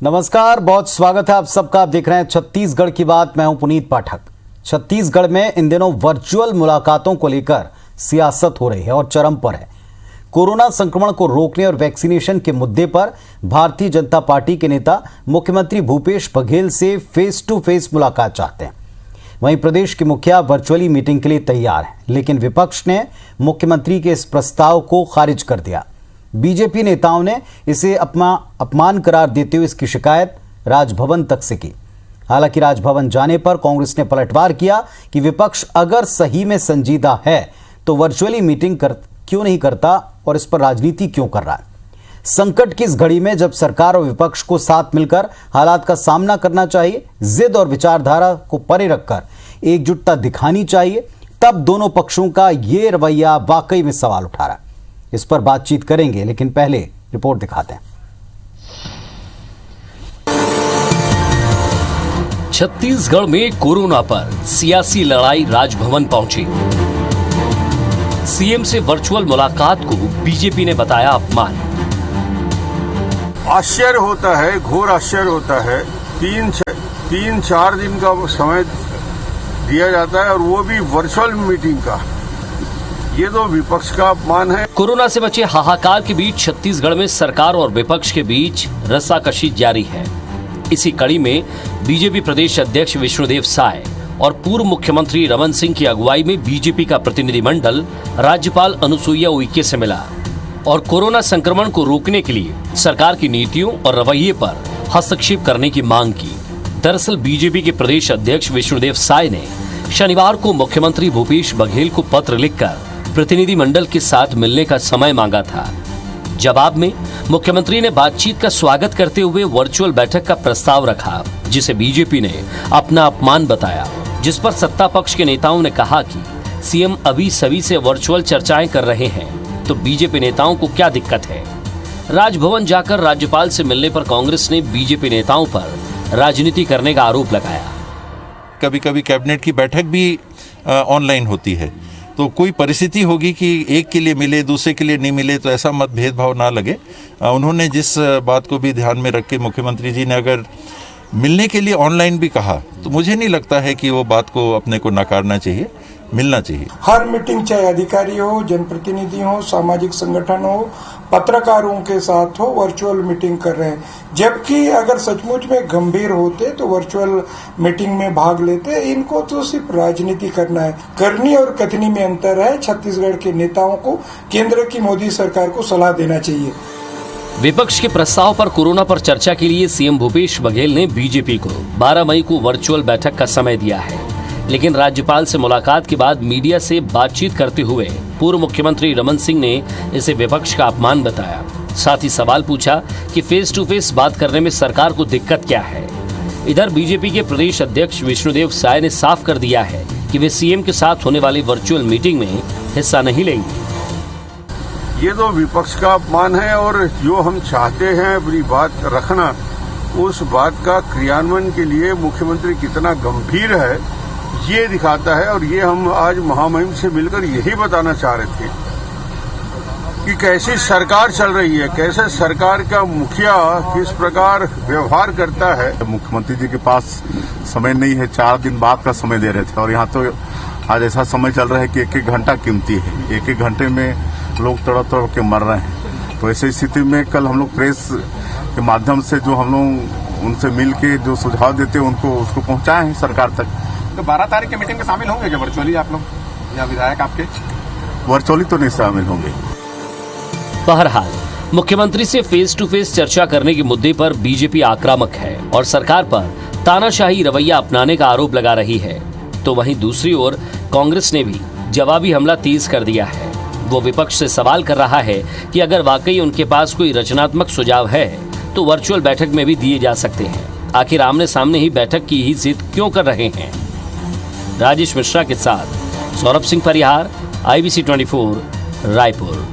नमस्कार, बहुत स्वागत है आप सबका। आप देख रहे हैं छत्तीसगढ़ की बात। मैं हूं पुनीत पाठक। छत्तीसगढ़ में इन दिनों वर्चुअल मुलाकातों को लेकर सियासत हो रही है और चरम पर है। कोरोना संक्रमण को रोकने और वैक्सीनेशन के मुद्दे पर भारतीय जनता पार्टी के नेता मुख्यमंत्री भूपेश बघेल से फेस टू फेस मुलाकात चाहते हैं। वहीं प्रदेश के मुखिया वर्चुअली मीटिंग के लिए तैयार हैं, लेकिन विपक्ष ने मुख्यमंत्री के इस प्रस्ताव को खारिज कर दिया। बीजेपी नेताओं ने इसे अपमान करार देते हुए इसकी शिकायत राजभवन तक से की। हालांकि राजभवन जाने पर कांग्रेस ने पलटवार किया कि विपक्ष अगर सही में संजीदा है तो वर्चुअली मीटिंग क्यों नहीं करता और इस पर राजनीति क्यों कर रहा है। संकट की इस घड़ी में जब सरकार और विपक्ष को साथ मिलकर हालात का सामना करना चाहिए, जिद और विचारधारा को परे रखकर एकजुटता दिखानी चाहिए, तब दोनों पक्षों का ये रवैया वाकई में सवाल उठा रहा है। इस पर बातचीत करेंगे, लेकिन पहले रिपोर्ट दिखाते हैं। छत्तीसगढ़ में कोरोना पर सियासी लड़ाई राजभवन पहुंची। सीएम से वर्चुअल मुलाकात को बीजेपी ने बताया अपमान। आश्चर्य होता है, घोर आश्चर्य होता है। 3-4 दिन का समय दिया जाता है और वो भी वर्चुअल मीटिंग का। ये तो विपक्ष का अपमान है। कोरोना से बचे हाहाकार के बीच छत्तीसगढ़ में सरकार और विपक्ष के बीच रस्साकशी जारी है। इसी कड़ी में बीजेपी प्रदेश अध्यक्ष विष्णुदेव साय और पूर्व मुख्यमंत्री रमन सिंह की अगुवाई में बीजेपी का प्रतिनिधिमंडल राज्यपाल अनुसुईया उइके से मिला और कोरोना संक्रमण को रोकने के लिए सरकार की नीतियों और रवैये पर हस्तक्षेप करने की मांग की। दरअसल बीजेपी के प्रदेश अध्यक्ष विष्णुदेव साय ने शनिवार को मुख्यमंत्री भूपेश बघेल को पत्र लिखकर प्रतिनिधिमंडल के साथ मिलने का समय मांगा था। जवाब में मुख्यमंत्री ने बातचीत का स्वागत करते हुए वर्चुअल बैठक का प्रस्ताव रखा, जिसे बीजेपी ने अपना अपमान बताया। जिस पर सत्ता पक्ष के नेताओं ने कहा कि सीएम अभी सभी से वर्चुअल चर्चाएं कर रहे हैं, तो बीजेपी नेताओं को क्या दिक्कत है। राजभवन जाकर राज्यपाल से मिलने पर कांग्रेस ने बीजेपी नेताओं पर राजनीति करने का आरोप लगाया। कभी कभी कैबिनेट की बैठक भी ऑनलाइन होती है, तो कोई परिस्थिति होगी कि एक के लिए मिले दूसरे के लिए नहीं मिले, तो ऐसा मत भेदभाव ना लगे। उन्होंने जिस बात को भी ध्यान में रख के मुख्यमंत्री जी ने अगर मिलने के लिए ऑनलाइन भी कहा, तो मुझे नहीं लगता है कि वो बात को अपने को नकारना चाहिए, मिलना चाहिए। हर मीटिंग चाहे अधिकारी हो, जनप्रतिनिधि हो, सामाजिक संगठन हो, पत्रकारों के साथ हो, वर्चुअल मीटिंग कर रहे हैं। जबकि अगर सचमुच में गंभीर होते तो वर्चुअल मीटिंग में भाग लेते। इनको तो सिर्फ राजनीति करना है। करनी और कथनी में अंतर है। छत्तीसगढ़ के नेताओं को केंद्र की मोदी सरकार को सलाह देना चाहिए। विपक्ष के प्रस्ताव पर कोरोना पर चर्चा के लिए सीएम भूपेश बघेल ने बीजेपी को 12 मई को वर्चुअल बैठक का समय दिया है, लेकिन राज्यपाल से मुलाकात के बाद मीडिया से बातचीत करते हुए पूर्व मुख्यमंत्री रमन सिंह ने इसे विपक्ष का अपमान बताया। साथ ही सवाल पूछा कि फेस टू फेस बात करने में सरकार को दिक्कत क्या है। इधर बीजेपी के प्रदेश अध्यक्ष विष्णुदेव साय ने साफ कर दिया है कि वे सीएम के साथ होने वाली वर्चुअल मीटिंग में हिस्सा नहीं लेंगे। ये तो विपक्ष का अपमान है और जो हम चाहते हैं अपनी बात रखना, उस बात का क्रियान्वयन के लिए मुख्यमंत्री कितना गंभीर है ये दिखाता है। और ये हम आज महामहिम से मिलकर यही बताना चाह रहे थे कि कैसी सरकार चल रही है, कैसे सरकार का मुखिया किस प्रकार व्यवहार करता है। मुख्यमंत्री जी के पास समय नहीं है, 4 दिन बाद का समय दे रहे थे और यहाँ तो आज ऐसा समय चल रहा है कि 1-1 घंटा कीमती है। 1-1 घंटे में लोग तड़प के मर रहे हैं। तो ऐसी स्थिति में कल हम लोग प्रेस के माध्यम से जो हम लोग उनसे मिल के जो सुझाव देते हैं उनको उसको पहुँचाए हैं सरकार तक। तो 12 तारीख के मीटिंग में शामिल होंगे क्या वर्चुअली आप लोग या विधायक आपके? वर्चुअली तो नहीं शामिल होंगे। बहरहाल मुख्यमंत्री से फेस टू फेस चर्चा करने के मुद्दे पर बीजेपी आक्रामक है और सरकार पर तानाशाही रवैया अपनाने का आरोप लगा रही है। तो वहीं दूसरी ओर कांग्रेस ने भी जवाबी हमला तेज कर दिया है। वो विपक्ष से सवाल कर रहा है कि अगर वाकई उनके पास कोई रचनात्मक सुझाव है तो वर्चुअल बैठक में भी दिए जा सकते हैं। आखिर आमने सामने ही बैठक की ही जिद क्यों कर रहे हैं। राजेश मिश्रा के साथ सौरभ सिंह परिहार, IBC 24 रायपुर।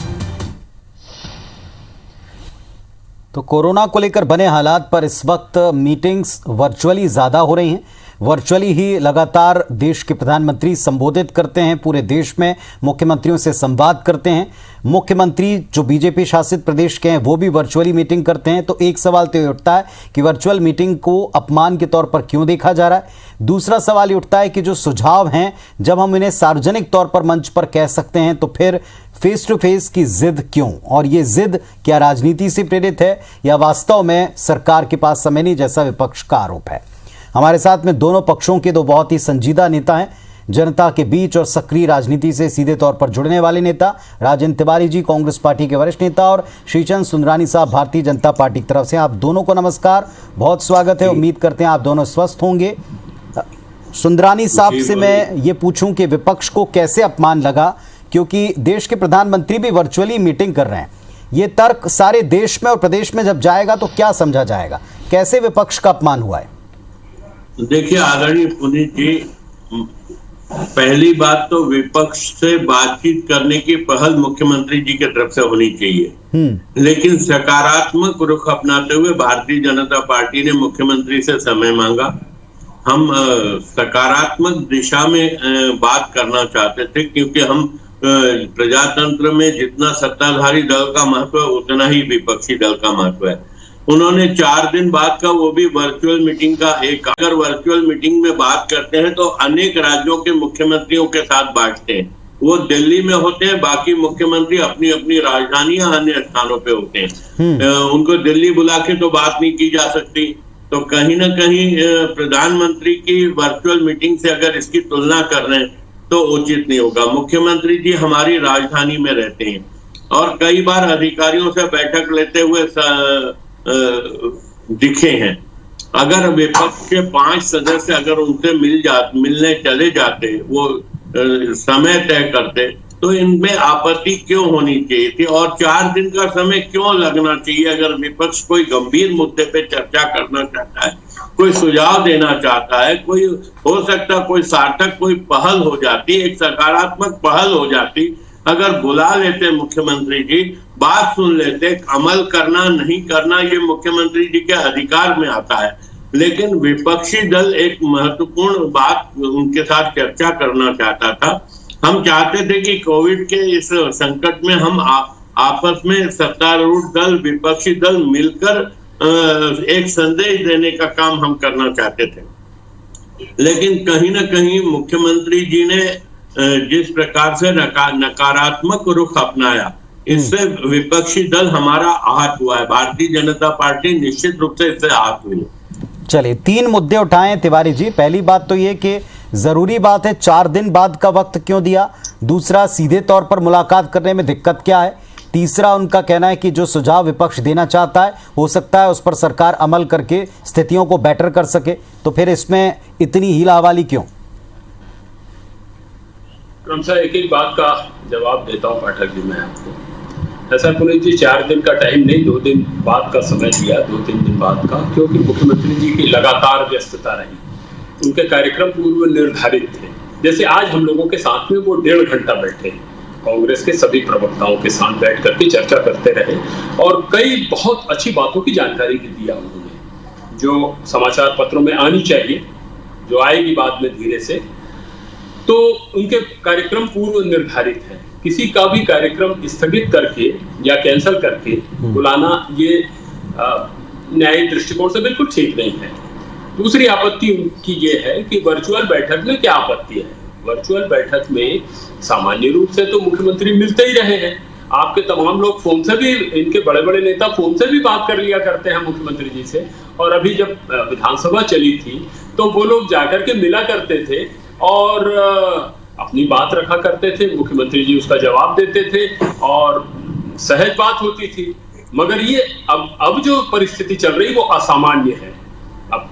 तो कोरोना को लेकर बने हालात पर इस वक्त मीटिंग्स वर्चुअली ज्यादा हो रही हैं। वर्चुअली ही लगातार देश के प्रधानमंत्री संबोधित करते हैं, पूरे देश में मुख्यमंत्रियों से संवाद करते हैं। मुख्यमंत्री जो बीजेपी शासित प्रदेश के हैं वो भी वर्चुअली मीटिंग करते हैं। तो एक सवाल तो ये उठता है कि वर्चुअल मीटिंग को अपमान के तौर पर क्यों देखा जा रहा है। दूसरा सवाल ये उठता है कि जो सुझाव हैं जब हम इन्हें सार्वजनिक तौर पर मंच पर कह सकते हैं तो फिर फेस टू फेस की जिद क्यों, और ये जिद क्या राजनीति से प्रेरित है या वास्तव में सरकार के पास समय नहीं, जैसा विपक्ष का आरोप है। हमारे साथ में दोनों पक्षों के दो बहुत ही संजीदा नेता हैं, जनता के बीच और सक्रिय राजनीति से सीधे तौर पर जुड़ने वाले नेता राजेंद्र तिवारी जी कांग्रेस पार्टी के वरिष्ठ नेता, और श्रीचंद सुंदरानी साहब भारतीय जनता पार्टी की तरफ से। आप दोनों को नमस्कार, बहुत स्वागत है। उम्मीद करते हैं आप दोनों स्वस्थ होंगे। सुंदरानी साहब से मैं ये पूछूं कि विपक्ष को कैसे अपमान लगा, क्योंकि देश के प्रधानमंत्री भी वर्चुअली मीटिंग कर रहे हैं। ये तर्क सारे देश में और प्रदेश में जब जाएगा तो क्या समझा जाएगा, कैसे विपक्ष का अपमान हुआ है? देखिए आदरणीय पुनीत जी, पहली बात तो विपक्ष से बातचीत करने की पहल मुख्यमंत्री जी की तरफ से होनी चाहिए, लेकिन सकारात्मक रुख अपनाते हुए भारतीय जनता पार्टी ने मुख्यमंत्री से समय मांगा। हम सकारात्मक दिशा में बात करना चाहते थे, क्योंकि हम प्रजातंत्र में जितना सत्ताधारी दल का महत्व है उतना ही विपक्षी दल का महत्व है। उन्होंने 4 दिन बाद का, वो भी वर्चुअल मीटिंग का एक, अगर वर्चुअल मीटिंग में बात करते हैं तो अनेक राज्यों के मुख्यमंत्रियों के साथ बांटते हैं। वो दिल्ली में होते हैं, बाकी मुख्यमंत्री अपनी अपनी राजधानी या अन्य स्थानों पे होते हैं। उनको दिल्ली बुला के तो बात नहीं की जा सकती। तो कहीं ना कहीं प्रधानमंत्री की वर्चुअल मीटिंग से अगर इसकी तुलना कर रहे हैं तो उचित नहीं होगा। मुख्यमंत्री जी हमारी राजधानी में रहते हैं और कई बार अधिकारियों से बैठक लेते हुए दिखे हैं। अगर विपक्ष के 5 सदस्य अगर उनसे मिलने चले जाते, वो समय तय करते, तो इनमें आपत्ति क्यों होनी चाहिए थी, और 4 दिन का समय क्यों लगना चाहिए? अगर विपक्ष कोई गंभीर मुद्दे पे चर्चा करना चाहता है, कोई सुझाव देना चाहता है, कोई हो सकता कोई सार्थक कोई पहल हो जाती, एक सकारात्मक पहल हो जाती, अगर बुला लेते मुख्यमंत्री जी, बात सुन लेते, अमल करना नहीं करना ये मुख्यमंत्री जी के अधिकार में आता है। लेकिन विपक्षी दल एक महत्वपूर्ण बात उनके साथ चर्चा करना चाहता था। हम चाहते थे कि कोविड के इस संकट में हम आपस में सत्तारूढ़ दल, विपक्षी दल मिलकर एक संदेश देने का काम हम करना चाहते थे। लेकिन कहीं ना कहीं मुख्यमंत्री जी ने जिस प्रकार से नकारात्मक रुख अपनाया, इससे विपक्षी दल हमारा आहत हुआ है। भारतीय जनता पार्टी निश्चित रूप से इससे आहत हुई है। चलिए 3 मुद्दे उठाए तिवारी जी। पहली बात तो ये कि जरूरी बात है 4 दिन बाद का वक्त क्यों दिया, दूसरा सीधे तौर पर मुलाकात करने में दिक्कत क्या है, तीसरा उनका कहना है कि जो सुझाव विपक्ष देना चाहता है हो सकता है उस पर सरकार अमल करके स्थितियों को बेटर कर सके, तो फिर इसमें इतनी हीलाहवाली क्यों? क्रमशः एक एक बात का जवाब देता हूं पाठक जी मैं आपको। ऐसा पुनीत जी 4 दिन का टाइम नहीं, 2 दिन बाद का समय दिया, 2-3 दिन बाद का, क्योंकि मुख्यमंत्री जी की लगातार व्यस्तता रही, उनके कार्यक्रम पूर्व निर्धारित थे। जैसे आज हम लोगों के साथ में वो 1.5 घंटा बैठे, कांग्रेस के सभी प्रवक्ताओं के साथ बैठ करके चर्चा करते रहे और कई बहुत अच्छी बातों की जानकारी भी दिया उन्होंने, जो समाचार पत्रों में आनी चाहिए, जो आएगी बाद में धीरे से। तो उनके कार्यक्रम पूर्व निर्धारित है, किसी का भी कार्यक्रम स्थगित करके या कैंसिल करके बुलाना ये न्यायिक दृष्टिकोण से बिल्कुल ठीक नहीं है। दूसरी आपत्ति उनकी ये है कि वर्चुअल बैठक में क्या आपत्ति है। वर्चुअल बैठक में सामान्य रूप से तो मुख्यमंत्री मिलते ही रहे हैं, आपके तमाम लोग फोन से भी, इनके बड़े बड़े नेता फोन से भी बात कर लिया करते हैं मुख्यमंत्री जी से। और अभी जब विधानसभा चली थी तो वो लोग जाकर के मिला करते थे और अपनी बात रखा करते थे, मुख्यमंत्री जी उसका जवाब देते थे और सहज बात होती थी। मगर ये अब जो परिस्थिति चल रही वो असामान्य है। अब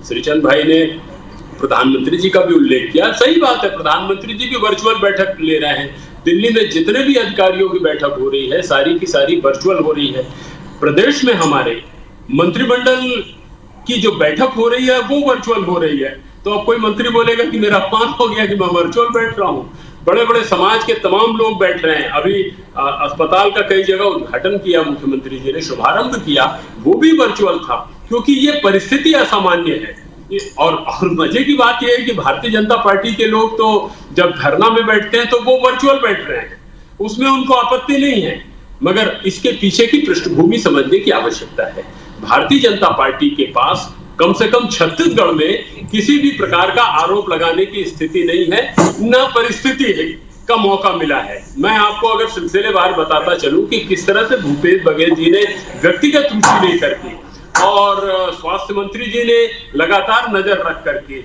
श्रीचंद भाई ने प्रधानमंत्री जी का भी उल्लेख किया, सही बात है, प्रधानमंत्री जी भी वर्चुअल बैठक ले रहे हैं। दिल्ली में जितने भी अधिकारियों की बैठक हो रही है सारी की सारी वर्चुअल हो रही है। प्रदेश में हमारे मंत्रिमंडल की जो बैठक हो रही है वो वर्चुअल हो रही है। तो अब कोई मंत्री बोलेगा कि मेरा अपमान हो गया कि मैं वर्चुअल बैठ रहा हूँ। बड़े बड़े समाज के तमाम लोग बैठ रहे हैं। अभी अस्पताल का कई जगह उद्घाटन किया मुख्यमंत्री जी ने, शुभारंभ किया, वो भी वर्चुअल था, क्योंकि ये परिस्थिति असामान्य है। और मजे की बात यह है कि भारतीय जनता पार्टी के लोग तो जब धरना में बैठते हैं तो वो वर्चुअल बैठ रहे हैं, उसमें उनको आपत्ति नहीं है, मगर इसके पीछे की पृष्ठभूमि समझने की आवश्यकता है। भारतीय जनता पार्टी के पास कम से कम छत्तीसगढ़ में किसी भी प्रकार का आरोप लगाने की स्थिति नहीं है, न परिस्थिति है का मौका मिला है। मैं आपको अगर सिलसिलेवार बताता चलूं कि किस तरह से भूपेश बघेल जी ने व्यक्तिगत रुचि लेकर के और स्वास्थ्य मंत्री जी ने लगातार नजर रख करके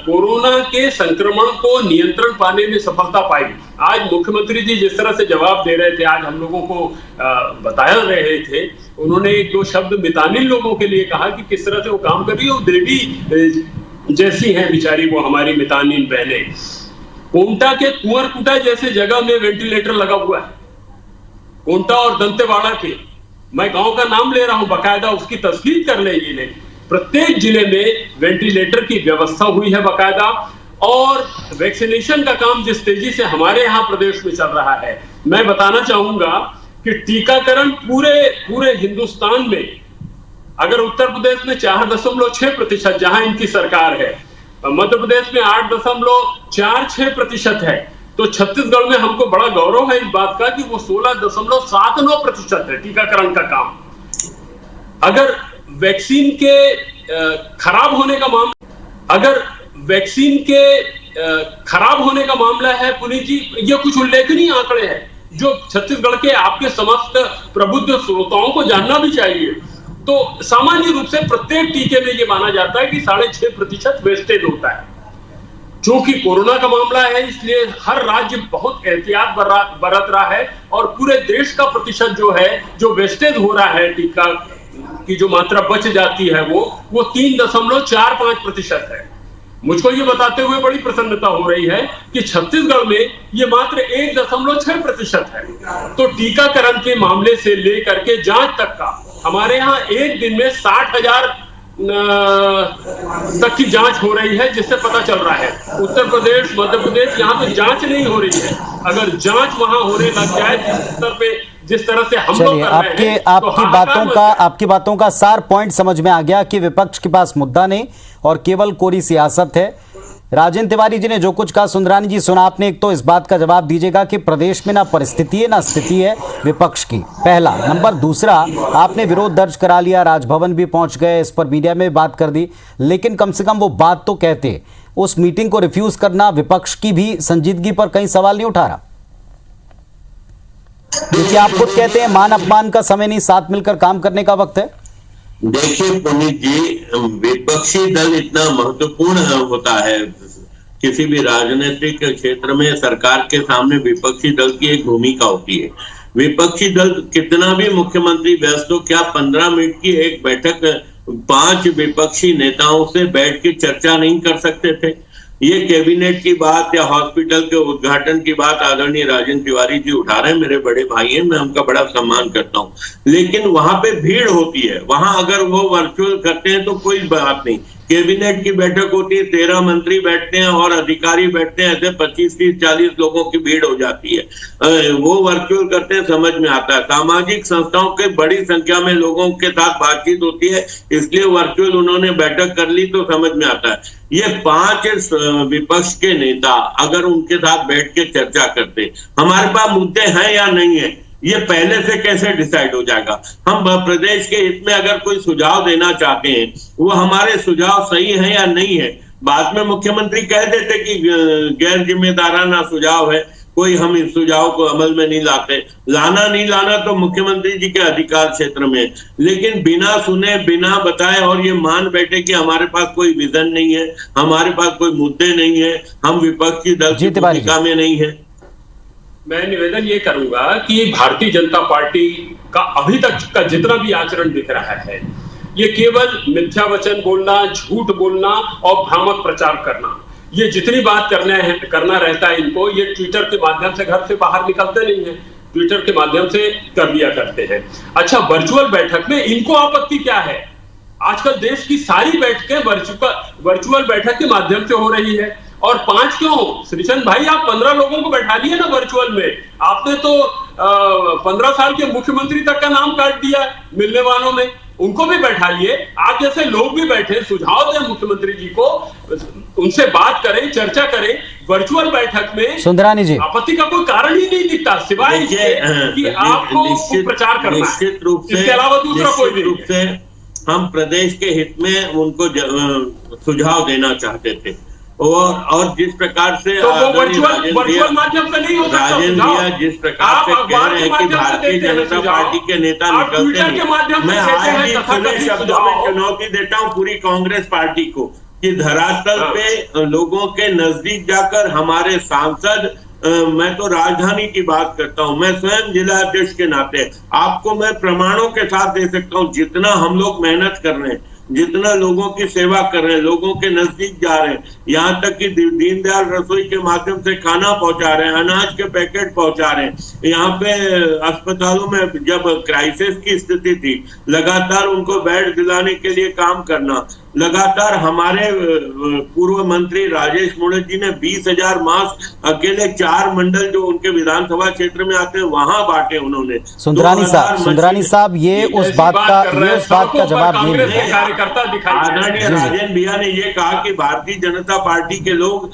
कोरोना के संक्रमण को नियंत्रण पाने में सफलता पाई। आज मुख्यमंत्री जी जिस तरह से जवाब दे रहे थे, आज हम लोगों को बताया रहे थे, उन्होंने एक दो शब्द मितानिन लोगों के लिए कहा कि किस तरह से वो काम कर रही है। वो देवी जैसी हैं बेचारी वो हमारी मितानिन बहने। कोंटा के कुंवरकुटा जैसे जगह में वेंटिलेटर लगा हुआ है, कोंटा और दंतेवाड़ा के, मैं गांव का नाम ले रहा हूं, बकायदा उसकी तस्दीक कर ले ये ले। प्रत्येक जिले में वेंटिलेटर की व्यवस्था हुई है बकायदा, और वैक्सीनेशन का काम जिस तेजी से हमारे यहाँ प्रदेश में चल रहा है, मैं बताना चाहूंगा कि टीकाकरण पूरे हिंदुस्तान में अगर उत्तर प्रदेश में 4.6% जहां इनकी सरकार है, मध्य प्रदेश में 8.46% है, तो छत्तीसगढ़ में हमको बड़ा गौरव है इस बात का कि वो 16.79% है टीकाकरण का काम। अगर वैक्सीन के खराब होने का मामला है पुनीत जी, ये कुछ उल्लेखनीय आंकड़े हैं जो छत्तीसगढ़ के आपके समस्त प्रबुद्ध श्रोताओं को जानना भी चाहिए। तो सामान्य रूप से प्रत्येक टीके में ये माना जाता है कि 6.5% वेस्टेज होता है। चूंकि कोरोना का मामला है इसलिए हर राज्य बहुत एहतियात बरत रहा है, और पूरे देश का प्रतिशत जो है, जो वेस्टेज हो रहा है, टीका की जो मात्रा बच जाती है वो 3.45% है। मुझको ये बताते हुए बड़ी प्रसन्नता हो रही है कि छत्तीसगढ़ में ये मात्र 1.6% है। तो टीकाकरण के मामले से लेकर के जांच तक का हमारे यहाँ एक दिन में 60,000 तक की जांच हो रही है, जिससे पता चल रहा है उत्तर प्रदेश, मध्य प्रदेश, यहाँ तो जांच नहीं हो रही है। अगर जांच वहां होने लग जाए जिस तरह से हम लोग कर रहे हैं, आपकी बातों का सार पॉइंट समझ में आ गया कि विपक्ष के पास मुद्दा नहीं और केवल कोरी सियासत है। राजेंद्र तिवारी जी ने जो कुछ कहा, सुंदरानी जी सुना आपने, एक तो इस बात का जवाब दीजिएगा कि प्रदेश में ना परिस्थिति है ना स्थिति है विपक्ष की, पहला नंबर। दूसरा, आपने विरोध दर्ज करा लिया, राजभवन भी पहुंच गए, इस पर मीडिया में बात कर दी, लेकिन कम से कम वो बात तो कहते। उस मीटिंग को रिफ्यूज करना विपक्ष की भी संजीदगी पर कहीं सवाल नहीं उठा रहा? क्योंकि आप खुद कहते हैं मान अपमान का समय नहीं, साथ मिलकर काम करने का वक्त है। देखिए पुनीत जी, विपक्षी दल इतना महत्वपूर्ण होता है किसी भी राजनीतिक क्षेत्र में। सरकार के सामने विपक्षी दल की एक भूमिका होती है। विपक्षी दल कितना भी मुख्यमंत्री व्यस्त हो, क्या 15 मिनट की एक बैठक 5 विपक्षी नेताओं से बैठ के चर्चा नहीं कर सकते थे? ये कैबिनेट की बात या हॉस्पिटल के उद्घाटन की बात आदरणीय राजेंद्र तिवारी जी उठा रहे हैं, मेरे बड़े भाई हैं, मैं उनका बड़ा सम्मान करता हूं, लेकिन वहां पे भीड़ होती है। वहां अगर वो वर्चुअल करते हैं तो कोई बात नहीं। कैबिनेट की बैठक होती है, 13 मंत्री बैठते हैं और अधिकारी बैठते हैं, ऐसे 25, 30, 40 लोगों की भीड़ हो जाती है। वो वर्चुअल करते हैं, समझ में आता है। सामाजिक संस्थाओं के बड़ी संख्या में लोगों के साथ बातचीत होती है, इसलिए वर्चुअल उन्होंने बैठक कर ली तो समझ में आता है। ये 5 विपक्ष के नेता अगर उनके साथ बैठ के चर्चा करते, हमारे पास मुद्दे हैं या नहीं है, ये पहले से कैसे डिसाइड हो जाएगा? हम प्रदेश के हित में अगर कोई सुझाव देना चाहते हैं, वो हमारे सुझाव सही है या नहीं है? बाद में मुख्यमंत्री कह देते कि गैर जिम्मेदाराना सुझाव है, कोई हम इस सुझाव को अमल में नहीं लाते। लाना नहीं लाना तो मुख्यमंत्री जी के अधिकार क्षेत्र में, लेकिन बिना सुने बिना बताए और ये मान बैठे कि हमारे पास कोई विजन नहीं है, हमारे पास कोई मुद्दे नहीं है, हम विपक्षी दल की भूमिका में नहीं है। मैं निवेदन ये करूंगा कि भारतीय जनता पार्टी का अभी तक का जितना भी आचरण दिख रहा है, ये केवल मिथ्या वचन बोलना, झूठ बोलना और भ्रामक प्रचार करना, ये जितनी बात करना रहता है इनको, ये ट्विटर के माध्यम से घर से बाहर निकलते नहीं है, ट्विटर के माध्यम से कर लिया करते हैं। अच्छा, वर्चुअल बैठक में इनको आपत्ति क्या है? आजकल देश की सारी बैठकें वर्चुअल बैठक के माध्यम से हो रही है, और 5 क्यों? श्रीचंद भाई, आप 15 लोगों को बैठा लिए ना वर्चुअल में। आपने तो 15 साल के मुख्यमंत्री तक का नाम काट दिया मिलने वालों में। उनको भी बैठाइए, आप जैसे लोग भी बैठे, सुझाव दें मुख्यमंत्री जी को, उनसे बात करें, चर्चा करें। वर्चुअल बैठक में सुंदरानी जी, आपत्ति का कोई कारण ही नहीं दिखता सिवाय इसके कि आपको प्रचार करना है। निश्चित रूप से, इसके अलावा दूसरा कोई नहीं है। हम प्रदेश के हित में उनको सुझाव देना चाहते थे और जिस प्रकार से तो वो वर्चुअल माध्यम से नहीं हो सकता। राजेंद्र भैया जिस प्रकार से कह रहे हैं कि भारतीय जनता पार्टी के नेता निकलते हैं, मैं आज भी खुले शब्दों में चुनौती देता हूं पूरी कांग्रेस पार्टी को कि धरातल पे लोगों के नजदीक जाकर हमारे सांसद, मैं तो राजधानी की बात करता हूं, मैं स्वयं जिला अध्यक्ष के नाते आपको मैं प्रमाणों के साथ दे सकता हूं, जितना हम लोग मेहनत कर रहे हैं, जितना लोगों की सेवा कर रहे हैं, लोगों के नजदीक जा रहे हैं, यहाँ तक कि दीनदयाल रसोई के माध्यम से खाना पहुंचा रहे हैं, अनाज के पैकेट पहुंचा रहे हैं। यहाँ पे अस्पतालों में जब क्राइसिस की स्थिति थी, लगातार उनको बेड दिलाने के लिए काम करना, लगातार हमारे पूर्व मंत्री राजेश मुड़े जी ने 20,000 मास्क अकेले 4 मंडल जो उनके विधानसभा क्षेत्र में आते हैं वहां बांटे उन्होंने। सुंदरानी साहब ये उस बात का जवाब नहीं मिला। आदरणीय राजेंद्र भैया ने ये कहा कि भारतीय जनता पार्टी के लोग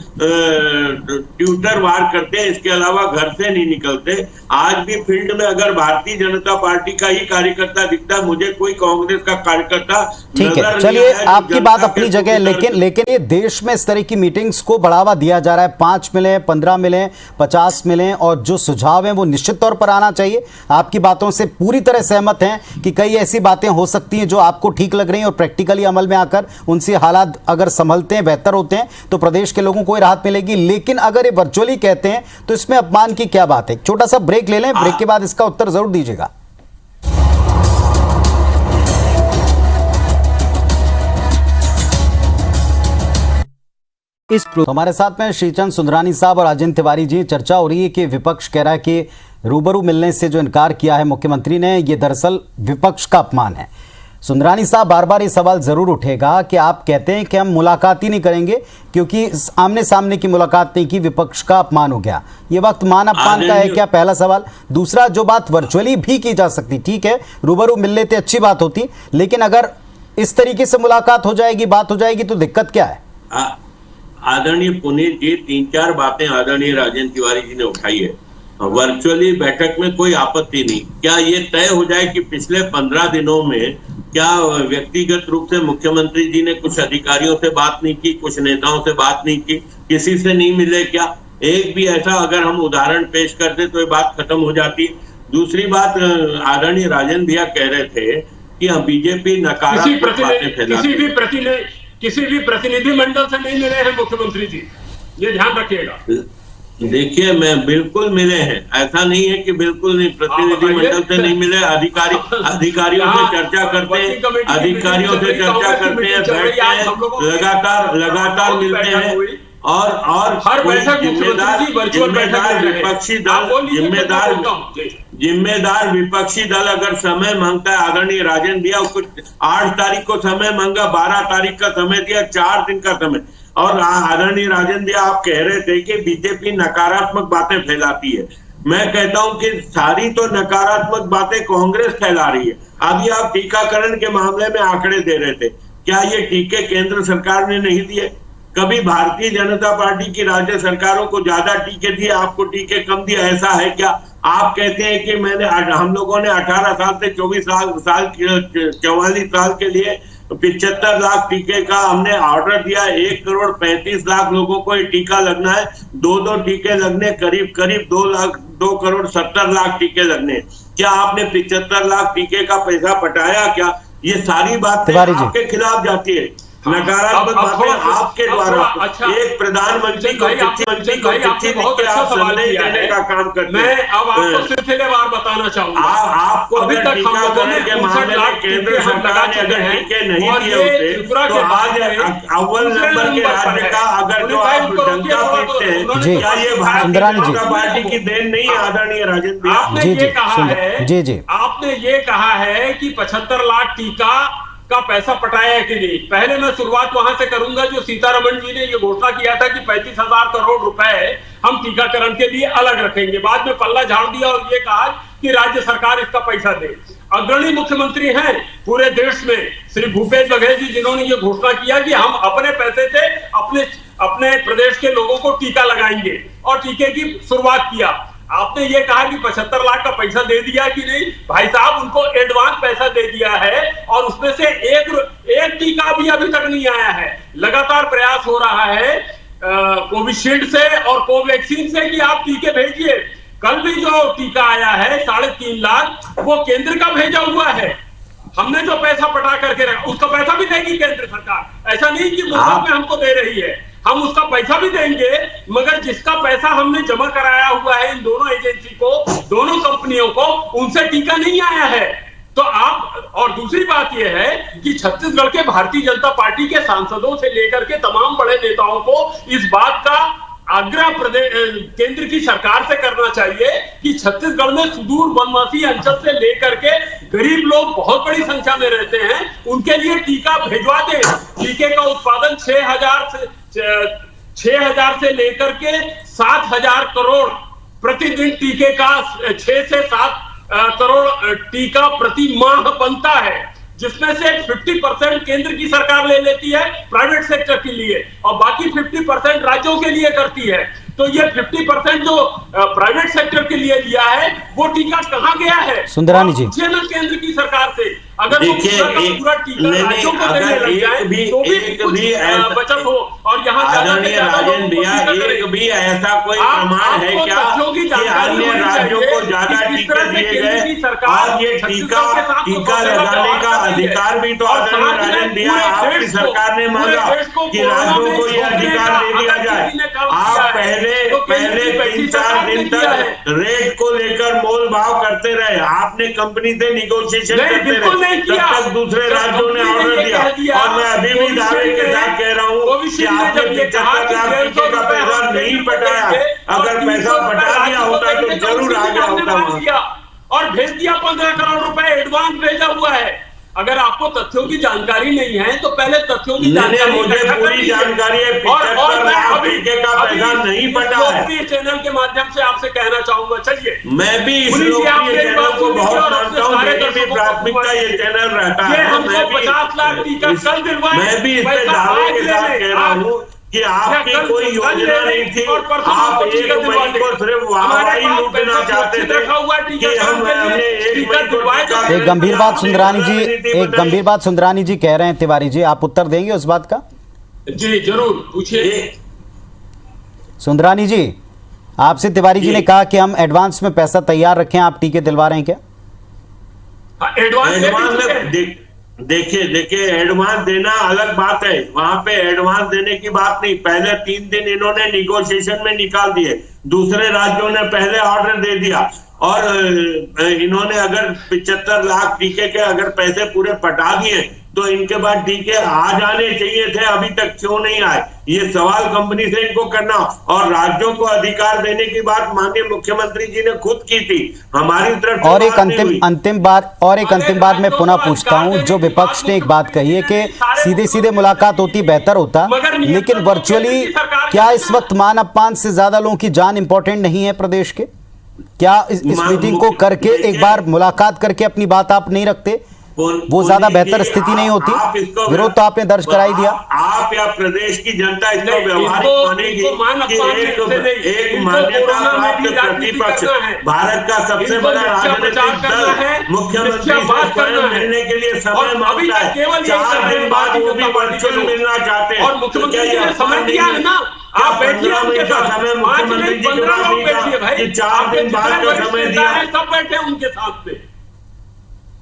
ट्विटर वार करते हैं, इसके अलावा घर से नहीं निकलते। आज भी फील्ड में अगर भारतीय जनता पार्टी का ही कार्यकर्ता दिखता है, मुझे कोई कांग्रेस का कार्यकर्ता ठीक है। चलिए, आपकी बात अपनी जगह, लेकिन ये देश में इस तरह की मीटिंग्स को बढ़ावा दिया जा रहा है। 5 मिले, 15 मिले, 50 मिले, और जो सुझाव हैं वो निश्चित तौर पर आना चाहिए। आपकी बातों से पूरी तरह सहमत हैं कि कई ऐसी बातें हो सकती हैं जो आपको ठीक लग रही हैं और प्रैक्टिकली अमल में आकर उनसे हालात अगर संभलते हैं, बेहतर होते हैं, तो प्रदेश के लोगों को राहत मिलेगी। लेकिन अगर ये वर्चुअली कहते हैं तो इसमें अपमान की क्या बात है? छोटा सा ब्रेक ले लें, ब्रेक के बाद इसका उत्तर जरूर दीजिएगा। तो हमारे साथ में श्रीचंद सुंदरानी साहब और राजेंद्र तिवारी जी। चर्चा हो रही है कि विपक्ष कह रहा है कि रूबरू मिलने से जो इनकार किया है मुख्यमंत्री ने, ये दरअसल विपक्ष का अपमान है। सुंदरानी साहब, बार बार ये सवाल जरूर उठेगा कि आप कहते हैं कि हम मुलाकात ही नहीं करेंगे क्योंकि आमने सामने की मुलाकात नहीं की, विपक्ष का अपमान हो गया। ये वक्त मान अपमान का है क्या? पहला सवाल। दूसरा, जो बात वर्चुअली भी की जा सकती, ठीक है, रूबरू मिल लेते अच्छी बात होती, लेकिन अगर इस तरीके से मुलाकात हो जाएगी, बात हो जाएगी, तो दिक्कत क्या है? आदरणीय पुनीत जी, 3-4 बातें आदरणीय राजेंद्र तिवारी जी ने उठाई है। वर्चुअली बैठक में कोई आपत्ति नहीं। क्या ये तय हो जाए कि पिछले 15 दिनों में क्या व्यक्तिगत रूप से मुख्यमंत्री जी ने कुछ अधिकारियों से बात नहीं की, कुछ नेताओं से बात नहीं की, किसी से नहीं मिले? क्या एक भी ऐसा अगर हम उदाहरण पेश करते तो ये बात खत्म हो जाती। दूसरी बात, आदरणीय राजेंद्र भैया कह रहे थे कि बीजेपी नकारात्मक बातें फैलाती। किसी भी प्रतिनिधि मंडल से नहीं मिले हैं मुख्यमंत्री जी, ये ध्यान रखिएगा। देखिए, मैं बिल्कुल मिले हैं, ऐसा नहीं है कि बिल्कुल नहीं, प्रतिनिधि मंडल से नहीं मिले। अधिकारियों से चर्चा करते हैं, अधिकारियों से चर्चा करते हैं, बैठते हैं, लगातार मिलते हैं और हर बैठक जिम्मेदार विपक्षी दल अगर समय मांगता है, आदरणीय राजेंद्र भैया उसको 8 तारीख को समय मांगा, 12 तारीख का समय दिया, 4 दिन का समय। और आदरणीय राजेंद्र भैया, आप कह रहे थे कि बीजेपी नकारात्मक बातें फैलाती है। मैं कहता हूं कि सारी तो नकारात्मक बातें कांग्रेस फैला रही है। अभी आप टीकाकरण के मामले में आंकड़े दे रहे थे, क्या ये टीके केंद्र सरकार ने नहीं दिए? कभी भारतीय जनता पार्टी की राज्य सरकारों को ज्यादा टीके दिए, आपको टीके कम दिए, ऐसा है क्या? आप कहते हैं कि हम लोगों ने 18 साल से 44 साल के लिए 75 लाख टीके का हमने ऑर्डर दिया। 1 करोड़ 35 लाख लोगों को ये टीका लगना है। 2 टीके लगने, करीब 2 करोड़ 70 लाख टीके लगने। क्या आपने 75 लाख टीके का पैसा पटाया क्या? ये सारी बातें आपके खिलाफ जाती है। नकारात्मक बातें आपके द्वारा एक प्रधानमंत्री को चिट्ठी लिख के आप संदेश देने का काम करते हैं। मैं अब आपको सिलसिलेवार बताना चाहूंगा। आपको अगर टीकाकरण के मामले में केंद्र सरकार ने अगर टीके नहीं दिए होते तो आज अव्वल नंबर के राज्य का अगर जो आप डंका पीटते हैं, क्या ये भारतीय जनता पार्टी की देन नहीं है? आदरणीय राजेंद्र, आपने ये कहा है कि 75 लाख टीका का पैसा पटाया है कि नहीं। पहले मैं शुरुआत वहां से करूंगा जो सीतारमण जी ने ये घोषणा किया था कि 35,000 करोड़ रुपए हम टीकाकरण के लिए अलग रखेंगे। बाद में पल्ला झाड़ दिया और ये कहा कि राज्य सरकार इसका पैसा दे। अग्रणी मुख्यमंत्री हैं पूरे देश में, श्री भूपेश बघेल जी, जिन्होंने ये घोषणा किया कि हम अपने पैसे से अपने प्रदेश के लोगों को टीका लगाएंगे और टीके की शुरुआत किया। आपने ये कहा कि 75 लाख का पैसा दे दिया कि नहीं, भाई साहब उनको एडवांस पैसा दे दिया है और उसमें से एक टीका भी अभी तक नहीं आया है। लगातार प्रयास हो रहा है कोविशील्ड से और कोवैक्सीन से कि आप टीके भेजिए। कल भी जो टीका आया है 3.5 लाख, वो केंद्र का भेजा हुआ है। हमने जो पैसा पटा करके रखा उसका पैसा भी देगी केंद्र सरकार, ऐसा नहीं कि मुफ्त में हमको दे रही है, हम उसका पैसा भी देंगे, मगर जिसका पैसा हमने जमा कराया हुआ है इन दोनों एजेंसी को, दोनों कंपनियों को, उनसे टीका नहीं आया है। तो आप, और दूसरी बात यह है कि छत्तीसगढ़ के भारतीय जनता पार्टी के सांसदों से लेकर के तमाम बड़े नेताओं को इस बात का आग्रह केंद्र की सरकार से करना चाहिए कि छत्तीसगढ़ में सुदूर वनवासी अंचल से लेकर के गरीब लोग बहुत बड़ी संख्या में रहते हैं, उनके लिए टीका भेजवा दें। टीके का उत्पादन 6,000 से लेकर के 7,000 करोड़ प्रतिदिन टीके का 6 से 7 करोड़ टीका प्रति माह बनता है, जिसमें से 50% केंद्र की सरकार ले लेती है प्राइवेट सेक्टर के लिए और बाकी 50% राज्यों के लिए करती है। तो ये 50% जो प्राइवेट सेक्टर के लिए लिया है वो टीका कहाँ गया है? सुंदरानी जी, ना केंद्र की सरकार से अगर वो पूरा टीका राज्यों को देने लग जाए तो भी बचत हो। और यहाँ राजेंद्र भैया, एक भी ऐसा कोई प्रमाण है क्या कि अन्य राज्यों को ज्यादा टीके दिए गए? और ये टीका लगाने का अधिकार भी तो आदरणीय राजेंद्र भैया आपकी सरकार ने मांगा कि राज्यों को ये अधिकार दे दिया जाए। आप पहले 3-4 दिन तक रेट को लेकर मोल भाव करते रहे, आपने कंपनी से निगोशिएशन करते रहे, तब तक दूसरे राज्यों ने ऑर्डर दिया। और मैं अभी भी दावे के साथ कह रहा हूँ कि आपने 75 लाख टीके का पैसा नहीं पटाया, अगर पैसा पटा दिया होता तो जरूर आ गया होता और भेज दिया। 15 करोड़ रुपए एडवांस भेजा हुआ है। अगर आपको तथ्यों की जानकारी नहीं है तो पहले तथ्यों की जानकारी, मुझे पूरी जानकारी है। और मैं अभी का पैसा नहीं पटा है। चैनल के माध्यम से आपसे कहना चाहूंगा, चलिए मैं भी इस लोकप्रिय चैनल को बहुत मानता हूँ, मेरी भी प्राथमिकता ये चैनल रहता है। हमको 50 लाख टीका कल दिलवाए, मैं भी इस पे दावे के साथ कह रहा हूँ कि आपकी कोई योजना नहीं थी। आप 1 मई को सिर्फ वाहवाही लूटना चाहते थे कि हमने 1 मई को। एक गंभीर बात सुंदरानी जी, एक गंभीर बात सुंदरानी जी कह रहे हैं। तिवारी जी, आप उत्तर देंगे उस बात का? जी जरूर, पूछिए। सुंदरानी जी, आपसे तिवारी जी ने कहा कि हम एडवांस में पैसा तैयार रखें, आप टीके दिलवा रहे हैं क्या? एडवांस देखिए एडवांस देना अलग बात है, वहां पे एडवांस देने की बात नहीं। पहले 3 दिन इन्होंने निगोशिएशन में निकाल दिए, दूसरे राज्यों ने पहले ऑर्डर दे दिया और इन्होंने अगर 75 लाख टीके के अगर पैसे पूरे पटा दिए तो इनके बाद टीके आ जाने चाहिए थे, अभी तक क्यों नहीं आए? ये सवाल कंपनी से इनको करना। और राज्यों को अधिकार देने की बात माननीय मुख्यमंत्री जी ने खुद की थी, हमारी तरफ और एक अंतिम बार मैं पुनः पूछता हूं, जो विपक्ष ने एक बात कही है कि सीधे सीधे मुलाकात होती बेहतर होता, लेकिन वर्चुअली क्या इस वक्त मान अपमान से ज्यादा लोगों की जान इंपॉर्टेंट नहीं है प्रदेश के? क्या इस मीटिंग को करके एक बार मुलाकात करके अपनी बात आप नहीं रखते, वो ज्यादा बेहतर स्थिति नहीं होती? विरोध तो आपने दर्ज कराई दिया। आप या प्रदेश की जनता इसको व्यवहारिक मानेगी कि एक मान्यता प्राप्त प्रतिपक्ष, भारत का सबसे बड़ा राजनीतिक दल मुख्यमंत्री से स्वयं मिलने के लिए समय मांगता है, 4 दिन बाद वो भी वर्चुअल मिलना चाहते हैं। और क्या ये समय दिया है ना? आप बैठिए उनके साथ, समय मुख्यमंत्री जी के पास नहीं था, 4 दिन बाद का समय दिया, सब बैठे उनके साथ में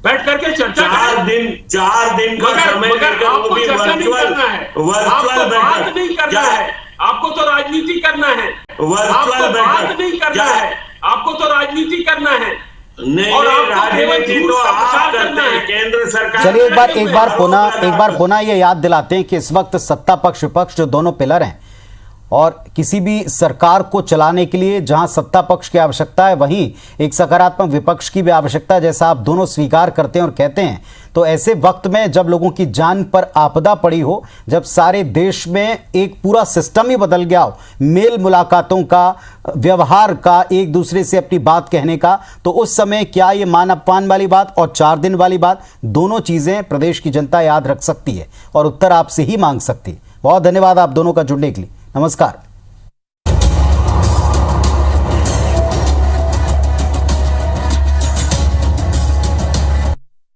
बैठ करके चर्चा 4 दिन का समय लेकर वो भी वर्चुअल बात नहीं करना है, आपको तो राजनीति करना है। वर्चुअल बात नहीं करना है, आपको तो राजनीति करना है। नहीं, और राजनीति तो आप करते हैं, केंद्र सरकार। चलिए एक बार पुनः ये याद दिलाते हैं कि इस वक्त सत्ता पक्ष विपक्ष जो दोनों पिलर हैं और किसी भी सरकार को चलाने के लिए जहां सत्ता पक्ष की आवश्यकता है, वहीं एक सकारात्मक विपक्ष की भी आवश्यकता है, जैसा आप दोनों स्वीकार करते हैं और कहते हैं। तो ऐसे वक्त में जब लोगों की जान पर आपदा पड़ी हो, जब सारे देश में एक पूरा सिस्टम ही बदल गया हो, मेल मुलाकातों का, व्यवहार का, एक दूसरे से अपनी बात कहने का, तो उस समय क्या ये मान अपमान वाली बात और 4 दिन वाली बात, दोनों चीजें प्रदेश की जनता याद रख सकती है और उत्तर आपसे ही मांग सकती है। बहुत धन्यवाद आप दोनों का जुड़ने के लिए। नमस्कार।